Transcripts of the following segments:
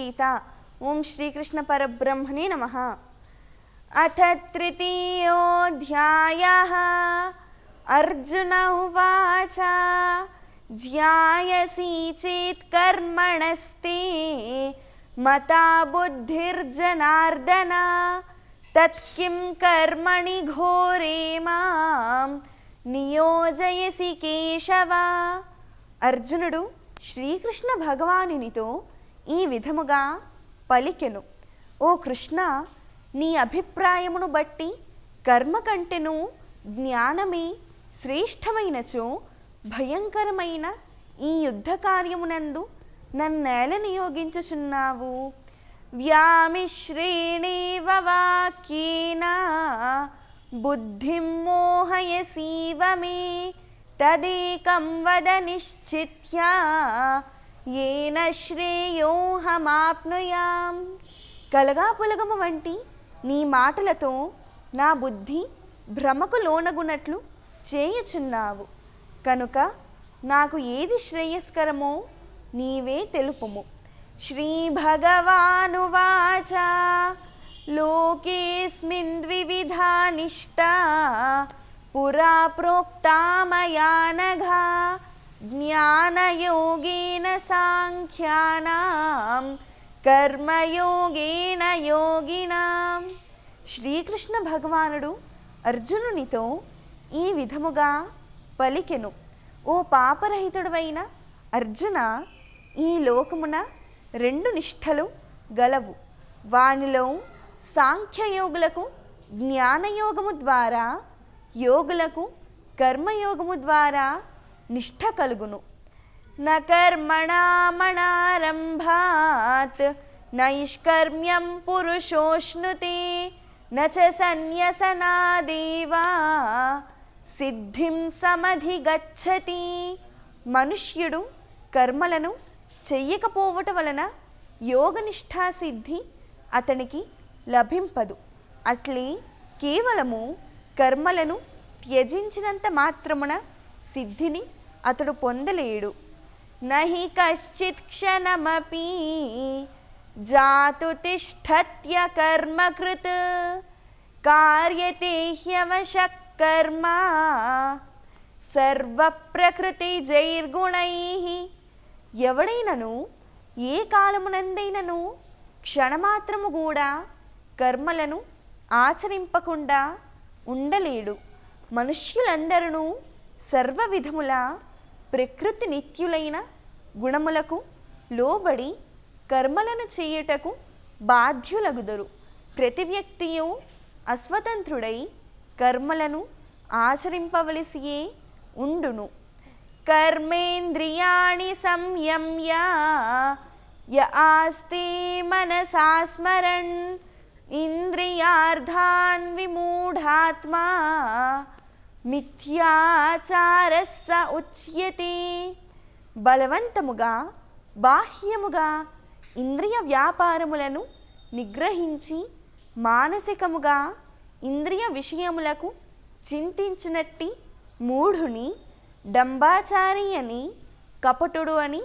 भगवद्गीता। ओं श्रीकृष्ण परब्रह्मणे नमः। अथ तृतीयोऽध्यायः। अर्जुन उवाच ज्ञायसि चेत् कर्मणस्ते मता बुद्धिर्जनार्दन तत्किं कर्मणि घोरे मां నియోజయసి కేశవ. అర్జునుడు శ్రీకృష్ణ భగవానునితో ఈ విధముగా పలికెను. ఓ కృష్ణ, నీ అభిప్రాయమును బట్టి కర్మ కంటెను జ్ఞానమే శ్రేష్టమైనచో భయంకరమైన ఈ యుద్ధ కార్యమునందు నన్నేల నియోగించుచున్నావు. వ్యామిశ్రేణేవ వాక్యేన బుద్ధిం మోహయసీవ మే తదేకం వద నిశ్చిత్య ఏన శ్రేయోహమాప్నుయాం. కలగాపులగము వంటి నీ మాటలతో నా బుద్ధి భ్రమకు లోనగునట్లు చేయుచున్నావు కనుక నాకు ఏది శ్రేయస్కరమో నీవే తెలుపుము. శ్రీ భగవానువాచ లోకేస్మిన్ ద్వివిధా నిష్టా పురా ప్రోక్తా మయా నఘ జ్ఞానయోగేన సాంఖ్యానాం కర్మయోగేన యోగినాం. శ్రీకృష్ణ భగవానుడు అర్జునునితో ఈ విధముగా పలికెను. ఓ పాపరహితుడవైన అర్జున, ఈ లోకమున రెండు నిష్ఠలు గలవు. వానిలో సాంఖ్యయోగులకు జ్ఞానయోగము ద్వారా, యోగులకు కర్మయోగము ద్వారా నిష్ఠ కలుగును. న కర్మణామణారంభాత్ నైష్కర్మ్యం పురుషోష్ణుతే న చ సన్యసనాదేవా సిద్ధిం సమధిగచ్చతి. మనుష్యుడు కర్మలను చెయ్యకపోవటం వలన యోగనిష్ఠా సిద్ధి అతనికి లభింపదు. అట్లే కేవలము కర్మలను త్యజించినంత మాత్రమున సిద్ధిని అతడు పొందలేడు. నహి కశ్చిత్ క్షణమపి జాతు తిష్ఠత్య కర్మకృత్ కార్యతే హ్యవశః కర్మ సర్వప్రకృతిజైర్గుణైః. ఎవడైనను ఏ కాలమునందైనను క్షణమాత్రము కూడా కర్మలను ఆచరింపకుండా ఉండలేడు. మనుష్యులందరూ సర్వ విధముల ప్రకృతి నిత్యులైన గుణములకు లోబడి కర్మలను చేయుటకు బాధ్యులగుదరు. ప్రతి వ్యక్తియు అస్వతంత్రుడై కర్మలను ఆచరింపవలసియే ఉండును. కర్మేంద్రియాణి సంయమ్య య ఆస్తే మనసా స్మరన్ ఇంద్రియార్థాన్ విమూఢాత్మా మిథ్యాచారః స ఉచ్యతే. బలవంతముగా బాహ్యముగా ఇంద్రియ వ్యాపారములను నిగ్రహించి మానసికముగా ఇంద్రియ విషయములకు చింతించినట్టి మూఢుని డంబాచారి అని, కపటుడు అని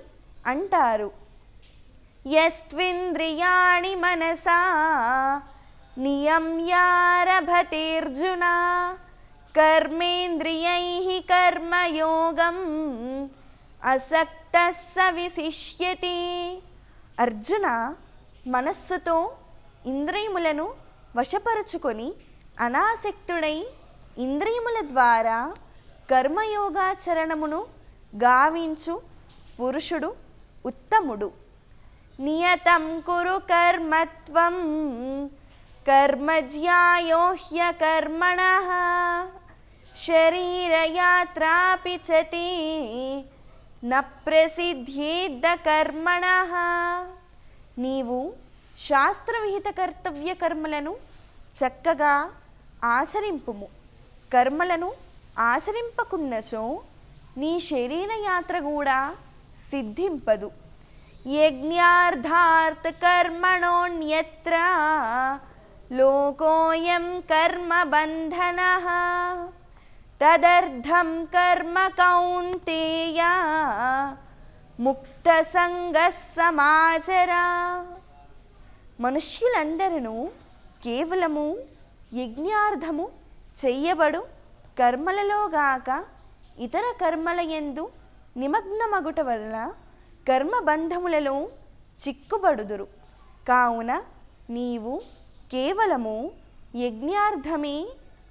అంటారు. యస్త్వింద్రియాణి మనసా నియమ్యారభతేర్జున కర్మేంద్రియైః కర్మయోగం అసక్తః స విశిష్యతి. అర్జున, మనస్సుతో ఇంద్రియములను వశపరుచుకొని అనాసక్తుడై ఇంద్రియముల ద్వారా కర్మయోగాచరణమును గావించు పురుషుడు ఉత్తముడు. నియతం కురు కర్మత్వం కర్మజ్యాయో హ్యకర్మణః శరీరయాత్రాపి చ తే న ప్రసిద్ధ్యేద్ కర్మణః. నీవు శాస్త్రవిహిత కర్తవ్య కర్మలను చక్కగా ఆచరింపుము. కర్మలను ఆచరింపకున్నచో నీ శరీర యాత్ర కూడా సిద్ధింపదు. యజ్ఞార్థార్థ కర్మణోన్యత్ర లోకోయం కర్మ బంధనః తదర్థం కర్మ కౌంతేయ ముక్త సంగః సమాచర. మనుష్యులందరూ కేవలము యజ్ఞార్థము చెయ్యబడు కర్మలలోగాక ఇతర కర్మల యందు నిమగ్నమగుట వలన కర్మబంధములలో చిక్కుబడుదురు. కావున నీవు కేవలము యజ్ఞార్థమే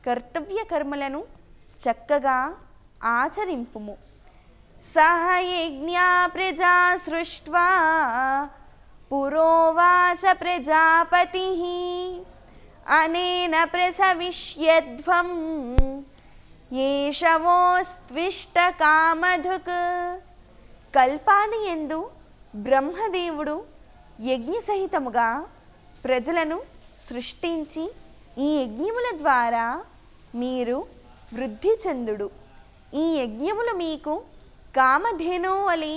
కర్తవ్య కర్మలను చక్కగా ఆచరింపుము. సహ యజ్ఞా ప్రజా సృష్ట్వా పురోవాచ ప్రజాపతిః అనేన ప్రసవిష్యధ్వం ఏషవోస్త్విష్ట కామధుక్. కల్పాని యందు బ్రహ్మదేవుడు యజ్ఞసహితముగా ప్రజలను సృష్టించి ఈ యజ్ఞముల ద్వారా మీరు వృద్ధి చెందుడు. ఈ యజ్ఞములు మీకు కామధేను వలె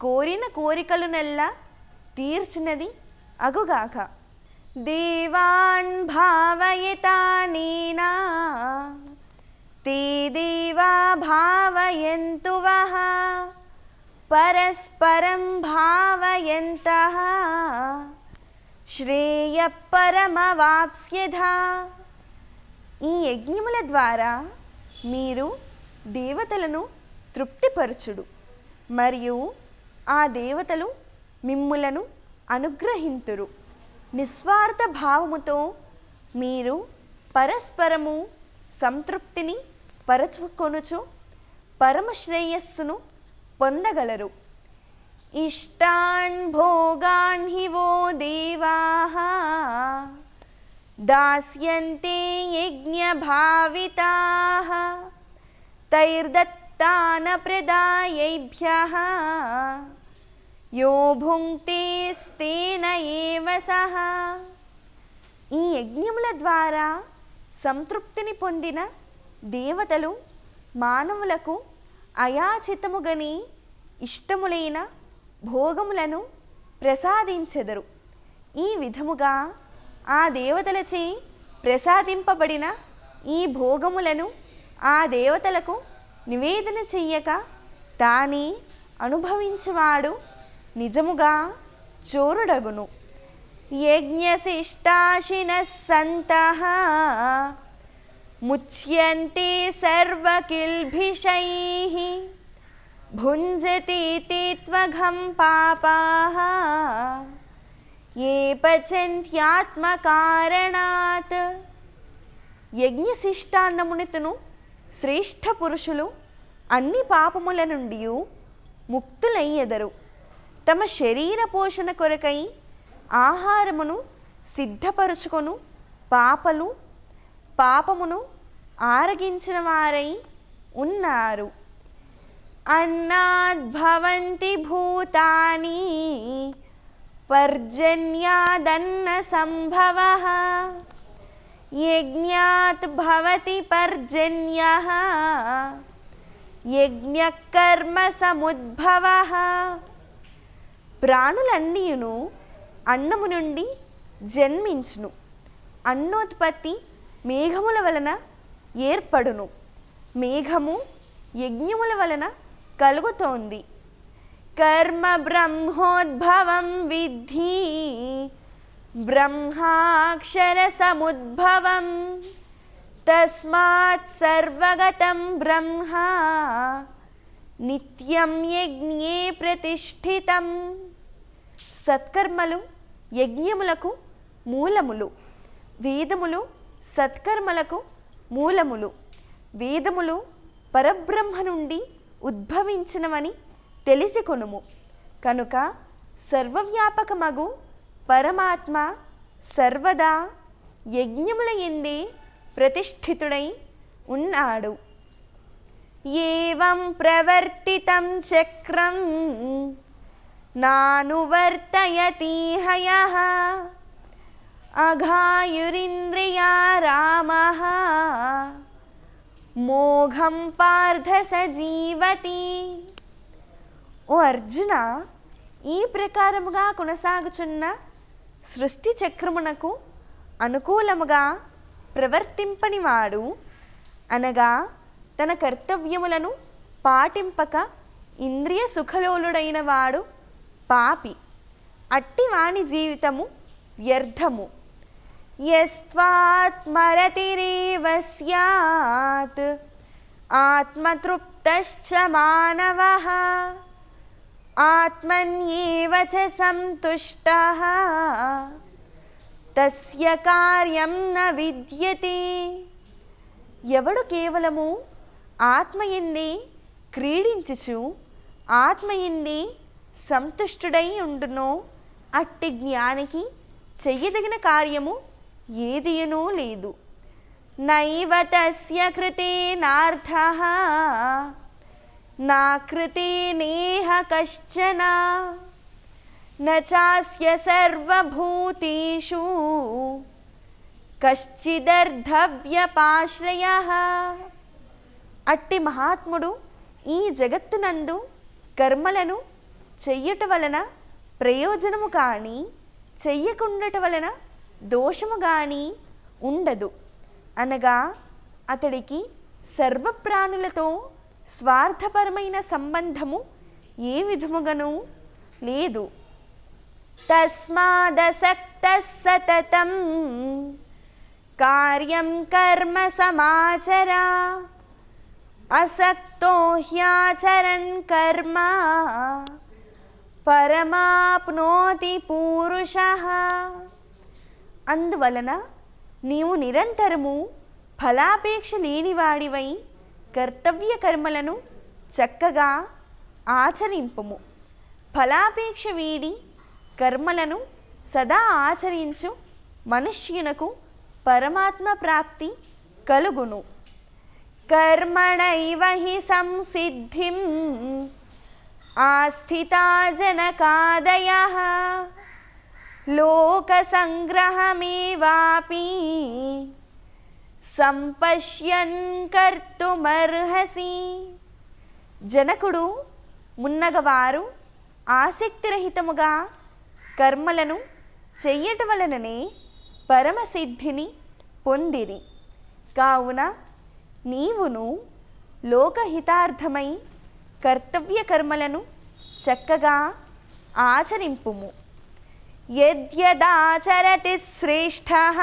కోరిన కోరికలునెల్లా తీర్చినది అగుగాక. దేవాన్ భావయతానేనా తే దేవా భావయంతు వః పరస్పరం భావయంతః శ్రేయఃపరమవాప్స్యథా. ఈ యజ్ఞముల ద్వారా మీరు దేవతలను తృప్తిపరచుడు మరియు ఆ దేవతలు మిమ్ములను అనుగ్రహింతురు. నిస్వార్థ భావముతో మీరు పరస్పరము సంతృప్తిని పరచుకొనుచు పరమశ్రేయస్సును పొందగలరు. ఇష్టాన్ భోగాన్ హి వో దేవాః దాస్యంతే యజ్ఞభావితాః తైర్దత్తాన ప్రదాయేభ్యః యో భుంక్తేస్తేన ఏవ సః. ఈ యజ్ఞముల ద్వారా సంతృప్తిని పొందిన దేవతలు మానవులకు అయాచితముగని ఇష్టములైన భోగములను ప్రసాదించెదరు. ఈ విధముగా ఆ దేవతలచే ప్రసాదింపబడిన ఈ భోగములను ఆ దేవతలకు నివేదన చెయ్యక తానే అనుభవించువాడు నిజముగా చోరుడగును. యజ్ఞశిష్టాశినః సంతః ముచ్యంతే సర్వకిల్భిషైః భుంజతి ते त्वघं పాపాః ఏ పచంత్యాత్మకారణాత్. యజ్ఞశిష్టాన్నమునితును శ్రేష్ఠ పురుషులు అన్ని పాపముల నుండి ముక్తులయ్యెదరు. తమ శరీర పోషణ కొరకై ఆహారమును సిద్ధపరుచుకొను పాపమును ఆరగించిన వారై ఉన్నారు. అన్నాద్భవంతి భూతాని పర్జన్యాదన్న సంభవః యజ్ఞాత్ భవతి పర్జన్యః యజ్ఞకర్మ సముద్భవః. ప్రాణులన్నీయును అన్నము నుండి జన్మించును. అన్నోత్పత్తి మేఘముల వలన ఏర్పడును. మేఘము యజ్ఞముల వలన కలుగుతోంది. కర్మ బ్రహ్మోద్భవం విద్ధి బ్రహ్మాక్షర సముద్భవం తస్మాత్ సర్వగతం బ్రహ్మ నిత్యం యజ్ఞే ప్రతిష్ఠితం. సత్కర్మలు యజ్ఞములకు మూలములు. వేదములు సత్కర్మలకు మూలములు. వేదములు పరబ్రహ్మ నుండి ఉద్భవించినవని తెలిసికొనుము. కనుక సర్వవ్యాపకమగు పరమాత్మ సర్వదా యజ్ఞముల యందే ప్రతిష్ఠితుడై ఉన్నాడు. ఏవం ప్రవర్తితం చక్రం నానువర్తయతి హయః అఘాయురింద్రియా రామః మోఘం పార్థ సజీవతి. ఓ అర్జున, ఈ ప్రకారముగా కొనసాగుచున్న సృష్టి చక్రమునకు అనుకూలముగా ప్రవర్తింపనివాడు, అనగా తన కర్తవ్యములను పాటింపక ఇంద్రియ సుఖలోలుడైన వాడు పాపి. అట్టి వాని జీవితము వ్యర్థము. యస్త్వాత్మరతిరేవ స్యాత్ ఆత్మతృప్తశ్చ మానవః ఆత్మన్యేవ చ సంతుష్టః తస్య కార్యం న విద్యతే. ఎవడు కేవలము ఆత్మయందే క్రీడించుచు ఆత్మయందే సంతుష్టుడై ఉండునో అట్టి జ్ఞానికి చెయ్యదగిన కార్యము ఏదియనూ లేదు. నైవ తస్య కృతేనార్థః నా కృతేనేహ కశ్చన న చాస్య సర్వభూతేషు కశ్చిదర్థవ్యపాశ్రయః. అట్టి మహాత్ముడు ఈ జగత్తునందు కర్మలను చెయ్యుట వలన ప్రయోజనము కానీ చెయ్యకుండట వలన దోషము కానీ ఉండదు. అనగా అతడికి సర్వప్రాణులతో స్వార్థపరమైన సంబంధము ఏ విధముగాను లేదు. తస్మాదసక్తః సతతం కార్యం కర్మ సమాచర అసక్తో హ్యాచరన్ కర్మ పరమాప్నోతి పూరుషః. అందువలన నీవు నిరంతరము ఫలాపేక్ష లేనివాడివై కర్తవ్య కర్మలను చక్కగా ఆచరింపుము. ఫలాపేక్ష వీడి కర్మలను సదా ఆచరించు మనుష్యునకు పరమాత్మ ప్రాప్తి కలుగును. కర్మణైవ హి సంసిద్ధిం ఆస్థితా జనకాదయః లోక సంగ్రహమేవాపి సంపశ్యన్ కర్తుమర్హసి. జనకుడు మున్నగవారు ఆసక్తిరహితముగా కర్మలను చెయ్యట వలననే పరమసిద్ధిని పొందిరి. కావున నీవును లోకహితార్థమై కర్తవ్య కర్మలను చక్కగా ఆచరింపుము. యద్యదాచరతి శ్రేష్ఠః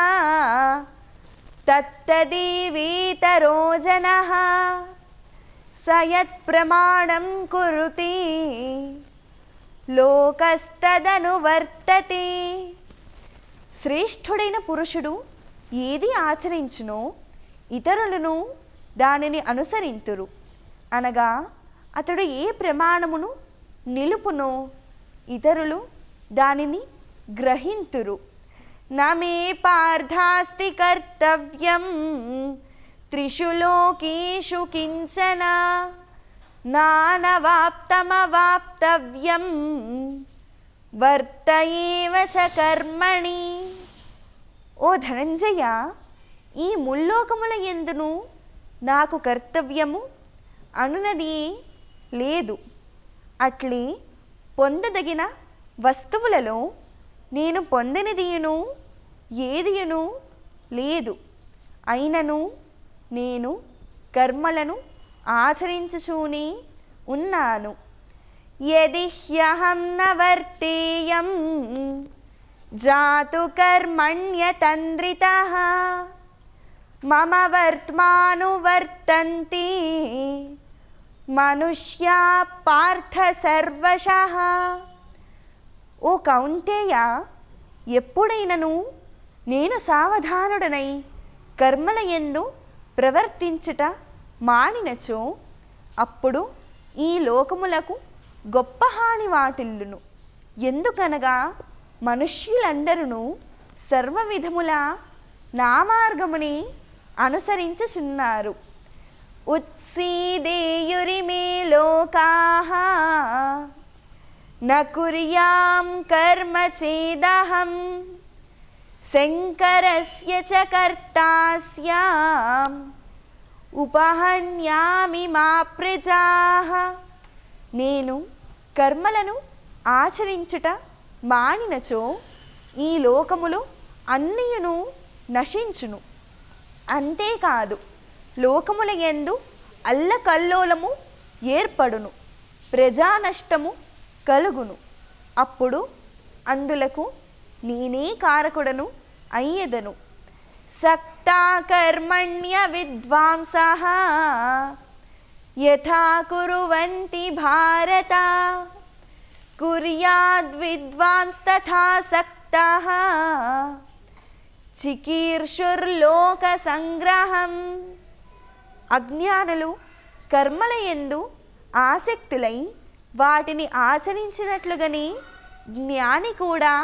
తత్తదేవేతరో జనః స యత్ప్రమాణం కురుతే లోకస్తదనువర్తతే. శ్రేష్ఠుడైన పురుషుడు ఏది ఆచరించునో ఇతరులను దానిని అనుసరింతురు. అనగా అతడు ఏ ప్రమాణమును నిలుపునో ఇతరులు దానిని గ్రహింతురు. నమే పార్థాస్తి కర్తవ్యం త్రిషు లోకేషు కించన నానవాప్తమవాప్తవ్యం వర్తయేవ చ కర్మణి. ఓ ధనంజయ, ఈ ముల్లోకముల యందును నాకు కర్తవ్యము అనునది లేదు. అట్లే పొందదగిన వస్తువులలో నేను పొందనిదియును ఏదియును లేదు. అయినను నేను కర్మలను ఆచరించుచూనే ఉన్నాను. యది హ్యహం న వర్తేయం జాతు కర్మణ్యతంద్రితః మమ వర్త్మానువర్తంతే మనుష్యా పార్థ సర్వశః. ఓ కౌంతేయ, ఎప్పుడైనను నేను సావధానుడనై కర్మల యందు ప్రవర్తించుట మానినచో అప్పుడు ఈ లోకములకు గొప్ప హాని వాటిల్లును. ఎందుకనగా మనుష్యులందరూ సర్వ విధముల నా మార్గముని అనుసరించుచున్నారు. ఉత్సీదేయురిమే లోకాః న కుర్యాం కర్మ చేదహం శంకరస్య చ కర్తాస్యాం ఉపహన్యామి మా ప్రజాః. నేను కర్మలను ఆచరించుట మానినచో ఈ లోకములు అన్నియును నశించును. అంతేకాదు లోకముల యందు అల్లకల్లోలము ఏర్పడును, ప్రజానష్టము కలుగును. అప్పుడు అందులకు నేనే కారకుడను అయ్యెదను. సక్తా కర్మణ్య విద్వాంసః యథా కుర్వంతి భారత కుర్యాద్విద్వాంస్తథా సక్తః చికీర్షుర్లోక సంగ్రహం. అజ్ఞానులు కర్మల యందు ఆసక్తులై వాటిని ఆచరించినట్లుగానే జ్ఞాని కూడా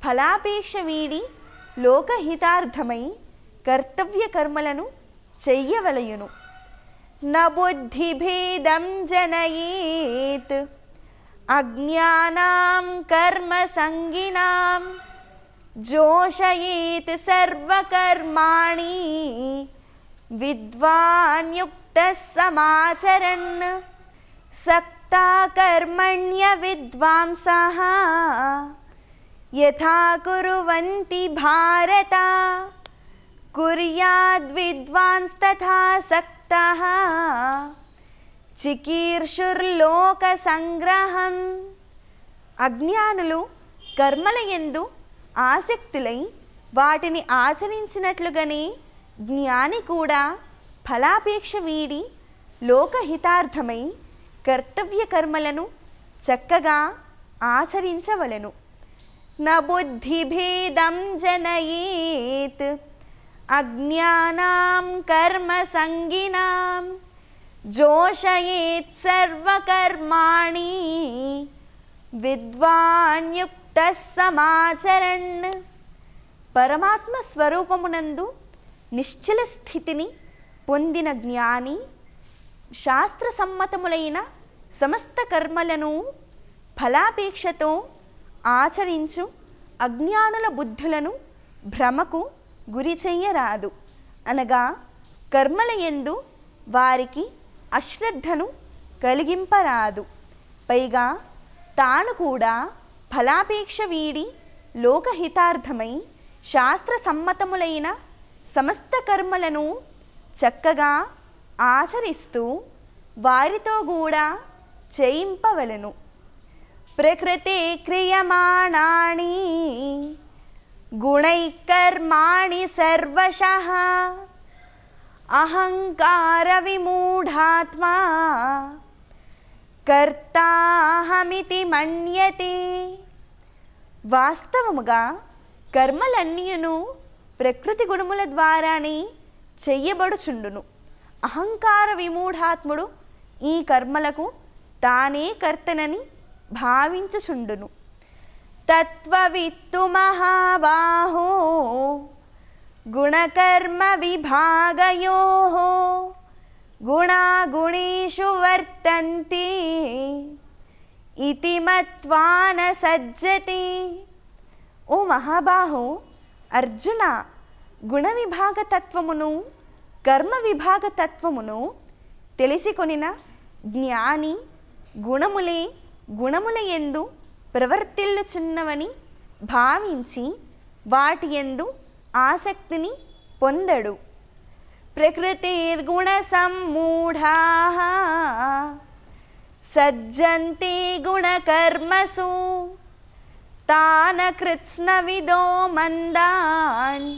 ఫలాపేక్ష వీడి లోకహితార్థమై కర్తవ్య కర్మలను చెయ్యవలయును. న బుద్ధిభేదం జనయేత్ అజ్ఞానాం కర్మ సంగినాం జోషయేత్ సర్వకర్మాణి విద్వాన్ యుక్తః సమాచరన్. సక్తా కర్మణ్య విద్వాంసః యథా కుర్వంతి భారత కుర్యాద్విద్వాంస్తథా సక్తః చికీర్షుర్లోక సంగ్రహం. అజ్ఞానులు కర్మల యందు ఆసక్తులై వాటిని ఆచరించినట్లుగానే జ్ఞాని కూడా ఫలాపేక్ష వీడి లోకహితార్థమై కర్తవ్య కర్మలను చక్కగా ఆచరించవలెను. న బుద్ధిభేదం జనయేత్ అజ్ఞానాం కర్మ సంగినాం జోషయేత్ సర్వకర్మాణి విద్వాన్ యుక్తః సమాచరన్. పరమాత్మ స్వరూపమునందు నిశ్చల స్థితిని పొందిన జ్ఞాని శాస్త్ర సమ్మతములైన సమస్త కర్మలను ఫలాపేక్షతో ఆచరించు అజ్ఞానుల బుద్ధులను భ్రమకు గురి చెయ్యరాదు. అనగా కర్మల యందు వారికి అశ్రద్ధను కలిగింపరాదు. పైగా తాను కూడా ఫలాపేక్ష వీడి లోకహితార్థమై శాస్త్ర సమ్మతములైన సమస్త కర్మలను చక్కగా ఆచరిస్తూ వారితో కూడా చేయింపవలెను. ప్రకృతే క్రియమాణాని గుణైః కర్మాణి సర్వశః అహంకార విమూఢాత్మా కర్తాహమితి మన్యతే. వాస్తవముగా కర్మలన్నీయును ప్రకృతి గుణముల ద్వారానే చెయ్యబడుచుండును. అహంకార విమూఢాత్ముడు ఈ కర్మలకు తానే కర్తనని భావించుచుండును. తత్వవిత్తు మహాబాహో గుణకర్మ విభాగయోః గుణాగుణేషు వర్తంతే ఇతి మత్వా న సజ్జతే. ఓ మహాబాహో అర్జున, గుణ విభాగ తత్వమును కర్మ విభాగ తత్వమును తెలిసికొనిన జ్ఞాని గుణములే గుణముల యందు ప్రవర్తిల్లుచున్నవని భావించి వాటి యందు ఆసక్తిని పొందడు. ప్రకృతిర్గుణ సమ్మూఢాః సజ్జంతే గుణకర్మసు తాన కృత్స్నవిదో మందాన్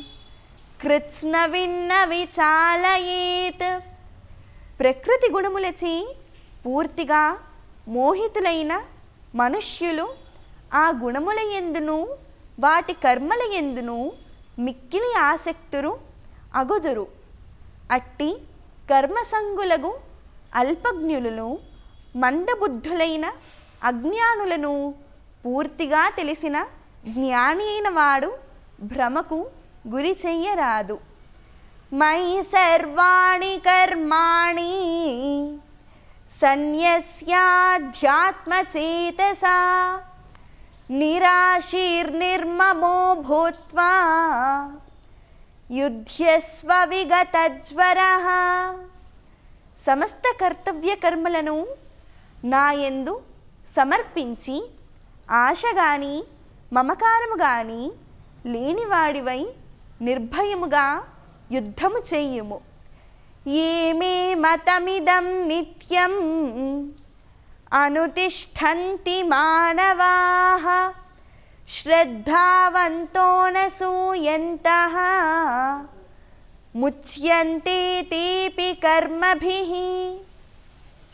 కృత్స్నవిన్న విచాలయేత్. ప్రకృతి గుణములచే పూర్తిగా మోహితులైన మనుష్యులు ఆ గుణముల యందును వాటి కర్మల యందును మిక్కిలి ఆసక్తురు అగుదురు. అట్టి కర్మసంగులగు అల్పజ్ఞులను మందబుద్ధులైన అజ్ఞానులను పూర్తిగా తెలిసిన జ్ఞాని అయిన వాడు భ్రమకు గురి చెయ్యరాదు. మయి సర్వాణి కర్మాణి సన్యస్యాధ్యాత్మచేతసా నిరాశీర్నిర్మమో భూత్వా యుధ్యస్వ విగతజ్వరః. సమస్త కర్తవ్య కర్మలను నాయందు సమర్పించి ఆశ గాని మమకారము గాని లేనివాడివై నిర్భయముగా యుద్ధము చేయుము. ఏమే మతమిదం నిత్యం అనుతిష్ఠంతి మానవాః శ్రద్ధావంతో నసూయంతః ముచ్యంతే తేపి కర్మభిః.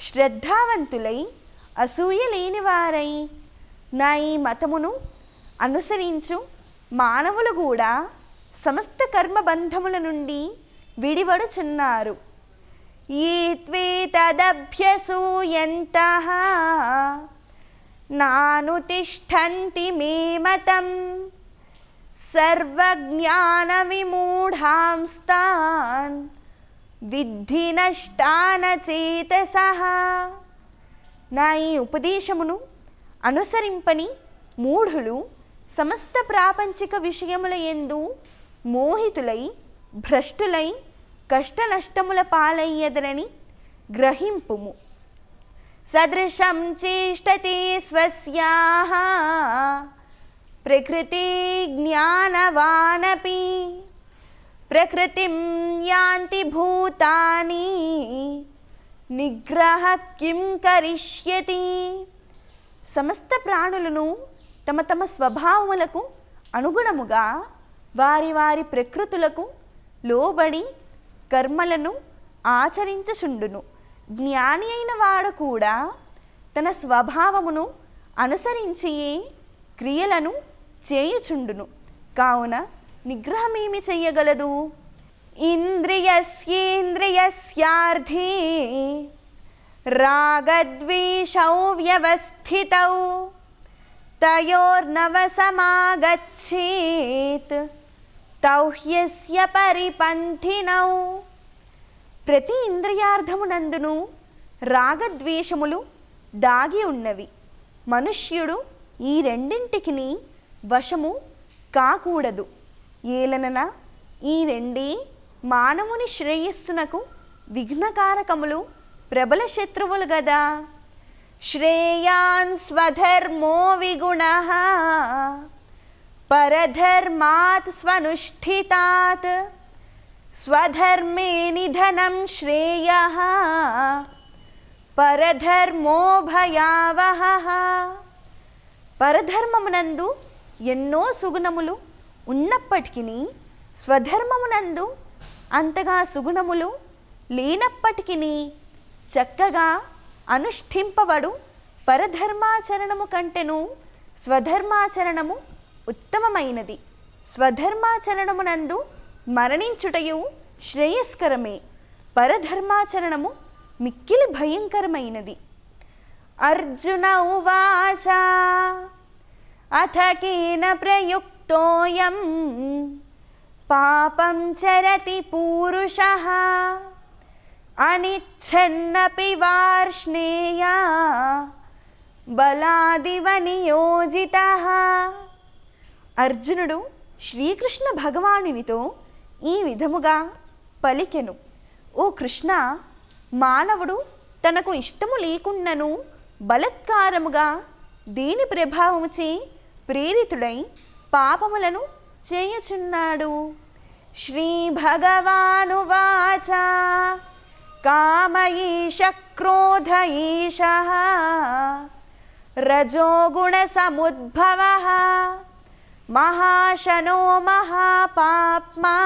శ్రద్ధావంతులై అసూయ లేనివారై నా ఈ మతమును అనుసరించు మానవులు కూడా సమస్త కర్మబంధముల నుండి విడివడుచున్నారు. ఏ త్వేతదభ్యసూయంతః నానుతిష్ఠంతి మే మతం సర్వజ్ఞాన విమూఢాంస్తాన్ విద్ధి నష్టాన చేతసః. నా ఈ ఉపదేశమును అనుసరింపని మూఢులు సమస్త ప్రాపంచిక విషయముల యందు మోహితులై భ్రష్టులై కష్ట నష్టముల పాలయ్యదరని గ్రహింపుము. సదృశం చేష్టతే స్వస్యాః ప్రకృతి జ్ఞానవానపి ప్రకృతిం యాంతి భూతాని నిగ్రహ కిం కరిష్యతి. సమస్త ప్రాణులను తమ తమ స్వభావములకు అనుగుణముగా వారి వారి ప్రకృతులకు లోబడి కర్మలను ఆచరించుచుండును. జ్ఞాని అయిన వాడు కూడా తన స్వభావమును అనుసరించి క్రియలను చేయుచుండును. కావున నిగ్రహమేమి చెయ్యగలదు? ఇంద్రియస్యేంద్రియస్యార్థే రాగద్వేషౌ వ్యవస్థితౌ తయోర్నవసమాగచ్చేత్ తౌ హ్యస్య పరిపంథినౌ. ప్రతి ఇంద్రియార్థమునందును రాగద్వేషములు దాగి ఉన్నవి. మనుష్యుడు ఈ రెండింటికి వశము కాకూడదు. ఏలనన ఈ రెండే మానవుని శ్రేయస్సునకు విఘ్నకారకములు, ప్రబల శత్రువులు గదా. శ్రేయాన్ స్వధర్మో విగుణః పరధర్మాత్ స్వనుష్ఠితాత్ స్వధర్మే నిధనం శ్రేయః పరధర్మో భయావహః. పరధర్మమునందు ఎన్నో సుగుణములు ఉన్నప్పటికీ స్వధర్మమునందు అంతగా సుగుణములు లేనప్పటికీ చక్కగా అనుష్ఠింపబడు పరధర్మాచరణము కంటెను స్వధర్మాచరణము ఉత్తమమైనది. స్వధర్మాచరణమునందు మరణించుటయు శ్రేయస్కరమే. పరధర్మాచరణము మిక్కిలి భయంకరమైనది. అర్జున ఉవాచ అథ కేన ప్రయుక్తోయం పాపం చరతి పూరుషః అనిచ్ఛన్నపి వార్ష్ణేయ బలాదివ నియోజితః. అర్జునుడు శ్రీకృష్ణ భగవానునితో ఈ విధముగా పలికెను. ఓ కృష్ణ, మానవుడు తనకు ఇష్టము లేకున్నను బలత్కారముగా దేని ప్రభావముచే ప్రేరితుడై పాపములను చేయుచున్నాడు. శ్రీ భగవానువాచ కామ ఈశ క్రోధ ఈశః రజోగుణ సముద్భవః మహాశనో మహాపాప్మా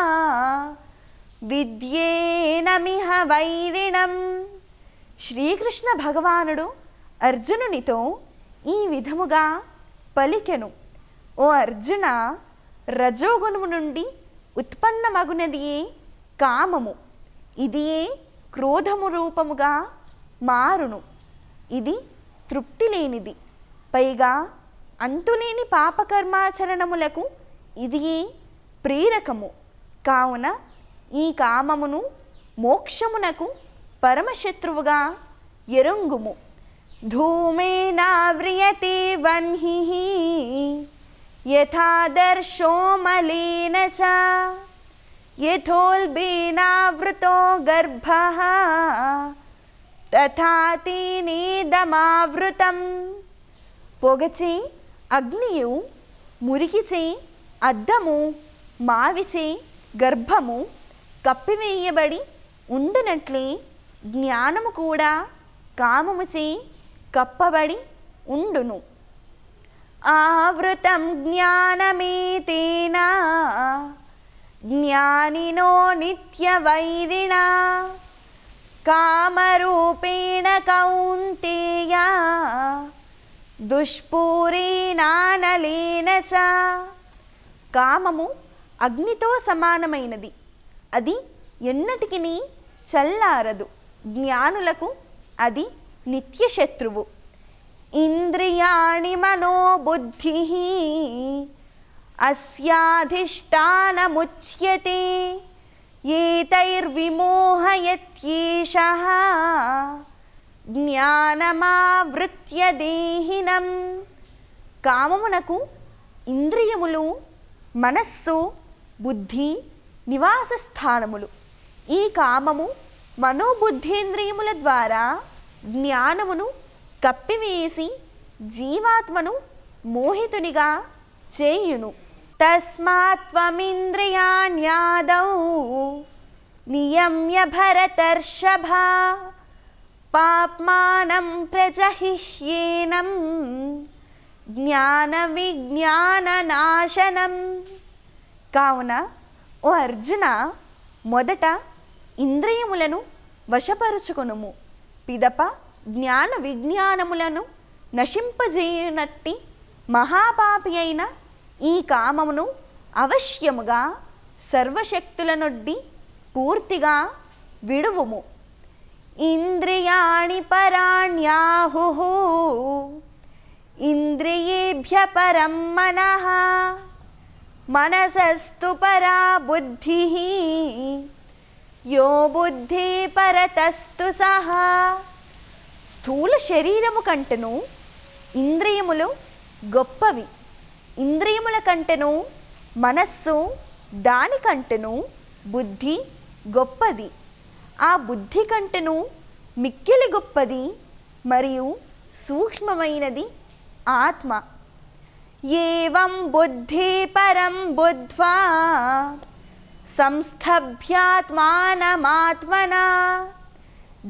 విద్యేనమిహ వైరిణం. శ్రీకృష్ణ భగవానుడు అర్జునునితో ఈ విధముగా పలికెను. ఓ అర్జున, రజోగుణము నుండి ఉత్పన్నమగునదియే కామము. ఇదియే క్రోధము రూపముగా మారును. ఇది తృప్తి లేనిది. పైగా అంతులేని పాపకర్మాచరణములకు ఇదియే ప్రేరకము. కావున ఈ కామమును మోక్షమునకు పరమశత్రువుగా ఎరుంగుము. ధూమేనావ్రియతే వన్హిః యథాదర్శో మలేన చ యథోల్బేనావృతో గర్భః తథా తేనేదమావృతం. పొగచే అగ్నియు, మురికిచే అద్దము, మావిచే గర్భము కప్పివేయబడి ఉండునట్లే జ్ఞానము కూడా కామముచే కప్పబడి ఉండును. ఆవృతం జ్ఞానమేతేన జ్ఞానినో నిత్యవైరిణా కామరూపేణ కౌంతేయ దుష్పూరేణానలేన చ. కామము అగ్నితో సమానమైనది, అది ఎన్నటికిని చల్లారదు. జ్ఞానులకు అది నిత్య శత్రువు. ఇంద్రియాణి మనోబుద్ధి అస్యాధిష్టానముచ్యతే ఏతైర్విమోహయత్యేషః జ్ఞానమావృత్య దేహినం. కామమునకు ఇంద్రియములు, మనస్సు, బుద్ధి నివాస స్థానములు. ఈ కామము మనోబుద్ధేంద్రియముల ద్వారా జ్ఞానమును కప్పివేసి జీవాత్మను మోహితునిగా చేయును. తస్మాత్ త్వమింద్రియాణ్యాదౌ నియమ్య భరతర్షభ పాప్మానం ప్రజహిహ్యేనం జ్ఞాన విజ్ఞాన నాశనం. కావున ఓ అర్జున, మొదట ఇంద్రియములను వశపరుచుకొనుము, పిదప జ్ఞాన విజ్ఞానములను నశింపజేయునట్టి మహాపాపి అయిన ఈ కామమును అవశ్యముగా సర్వశక్తుల నొడ్డి పూర్తిగా విడువుము. ఇంద్రియాణి పరాణ్యాహుః ఇంద్రియేభ్య పరం మనః మనసస్తు పరా బుద్ధిః యో బుద్ధి పరతస్తు సహా. స్థూల శరీరము కంటెను ఇంద్రియములు గొప్పవి, ఇంద్రియముల కంటెను మనస్సు, దానికంటెను బుద్ధి గొప్పది, ఆ బుద్ధి కంటెను మిక్కిలి గొప్పది మరియు సూక్ష్మమైనది ఆత్మ. ఏవం బుద్ధి పరం బుద్ధ్వా సంస్థభ్యాత్మానమాత్మనా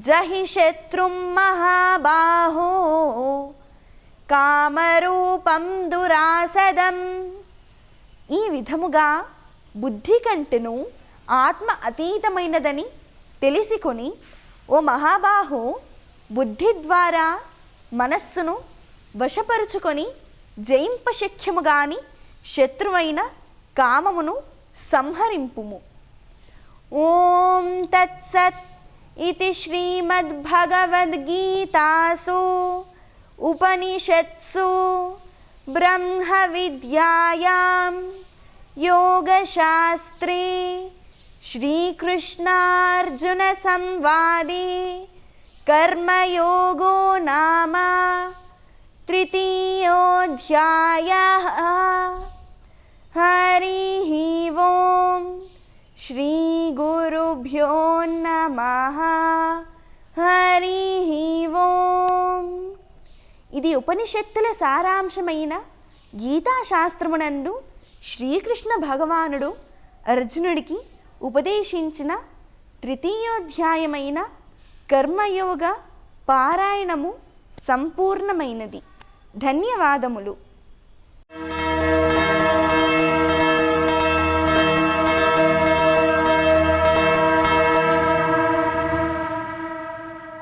జహి శత్రుం మహాబాహో కామరూపం దురాసదం. ఈ విధముగా బుద్ధి కంటెను ఆత్మ అతీతమైనదని తెలిసికొని, ఓ మహాబాహో, బుద్ధి ద్వారా మనస్సును వశపరుచుకొని జయింపశక్యముగాని శత్రువైన కామమును సంహరింపుము. ఓం తత్సత్ ఇతి శ్రీమద్భగవద్గీతాసు ఉపనిషత్సు బ్రహ్మ విద్యాయాం యోగశాస్త్రే శ్రీకృష్ణార్జున సంవాదే కర్మయోగో నామ తృతీయోऽధ్యాయః. హరిః ఓం. శ్రీ గురుభ్యో నమః. హరిః ఓం. ఇది ఉపనిషత్తుల సారాంశమైన గీతాశాస్త్రమునందు శ్రీకృష్ణ భగవానుడు అర్జునుడికి ఉపదేశించిన తృతీయోధ్యాయమైన కర్మయోగ పారాయణము సంపూర్ణమైనది. ధన్యవాదములు.